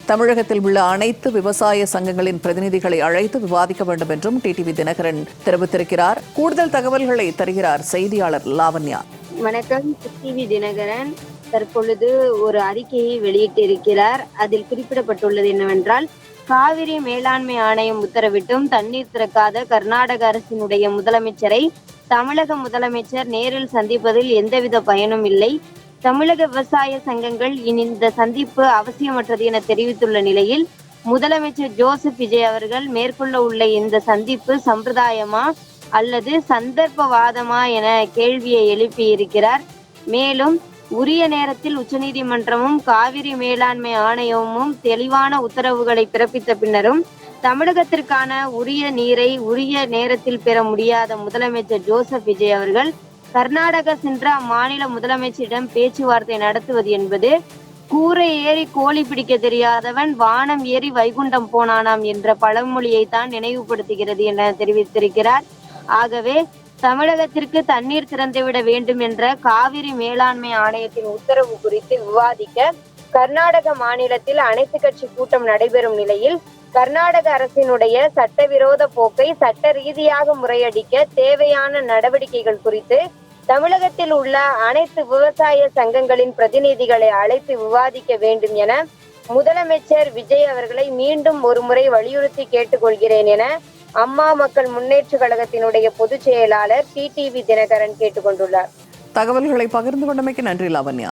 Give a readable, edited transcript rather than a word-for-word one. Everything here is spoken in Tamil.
தமிழகத்தில் உள்ள அனைத்து விவசாய சங்கங்களின் பிரதிநிதிகளை அழைத்து விவாதிக்க வேண்டும் என்றும் டிடிவி தினகரன் தெரிவித்திருக்கிறார். கூடுதல் தகவல்களை தருகிறார் செய்தியாளர் லாவண்யா. வணக்கம். டிடிவி தினகரன் தற்பொழுது ஒரு அறிக்கையை வெளியிட்டிருக்கிறார். அதில் குறிப்பிடப்பட்டுள்ளது என்னவென்றால், காவிரி மேலாண்மை ஆணையம் உத்தரவிட்டும் தண்ணீர் திறக்காத கர்நாடக அரசினுடைய முதலமைச்சரை தமிழக முதலமைச்சர் நேரில் சந்திப்பதில் எந்தவித பயனும் இல்லை. தமிழக விவசாய சங்கங்கள் இனி இந்த சந்திப்பு அவசியமற்றது என தெரிவித்துள்ள நிலையில், முதலமைச்சர் ஜோசப் விஜய் அவர்கள் மேற்கொள்ள உள்ள இந்த சந்திப்பு சம்பிரதாயமா அல்லது சந்தர்ப்பவாதமா என கேள்வியை எழுப்பியிருக்கிறார். மேலும் உரிய நேரத்தில் உச்சநீதிமன்றமும் காவிரி மேலாண்மை ஆணையமும் தெளிவான உத்தரவுகளை பிறப்பித்த பின்னரும் தமிழகத்திற்கான உரிய நீரை உரிய நேரத்தில் பெற முடியாத முதலமைச்சர் ஜோசப் விஜய் அவர்கள் கர்நாடகா சென்ற அம்மாநில முதலமைச்சரிடம் பேச்சுவார்த்தை நடத்துவது என்பது கூரை ஏறி கோழி பிடிக்க தெரியாதவன் வானம் ஏறி வைகுண்டம் போனானாம் என்ற பழமொழியை தான் நினைவுபடுத்துகிறது என தெரிவித்திருக்கிறார். ஆகவே தமிழகத்திற்கு தண்ணீர் திறந்துவிட வேண்டும் என்ற காவிரி மேலாண்மை ஆணையத்தின் உத்தரவு குறித்து விவாதிக்க கர்நாடக மாநிலத்தில் அனைத்து கட்சி கூட்டம் நடைபெறும் நிலையில், கர்நாடக அரசினுடைய சட்டவிரோத போக்கை சட்ட ரீதியாக முறையடிக்க தேவையான நடவடிக்கைகள் குறித்து தமிழகத்தில் உள்ள அனைத்து விவசாய சங்கங்களின் பிரதிநிதிகளை அழைத்து விவாதிக்க வேண்டும் என முதலமைச்சர் விஜய் அவர்களை மீண்டும் ஒருமுறை வலியுறுத்தி கேட்டுக்கொள்கிறேன் என அம்மா மக்கள் முன்னேற்ற கழகத்தினுடைய பொதுச் செயலாளர் டிடிவி தினகரன் கேட்டுக்கொண்டுள்ளார். தகவல்களை பகிர்ந்து கொண்டமைக்கு நன்றி லாவண்யா.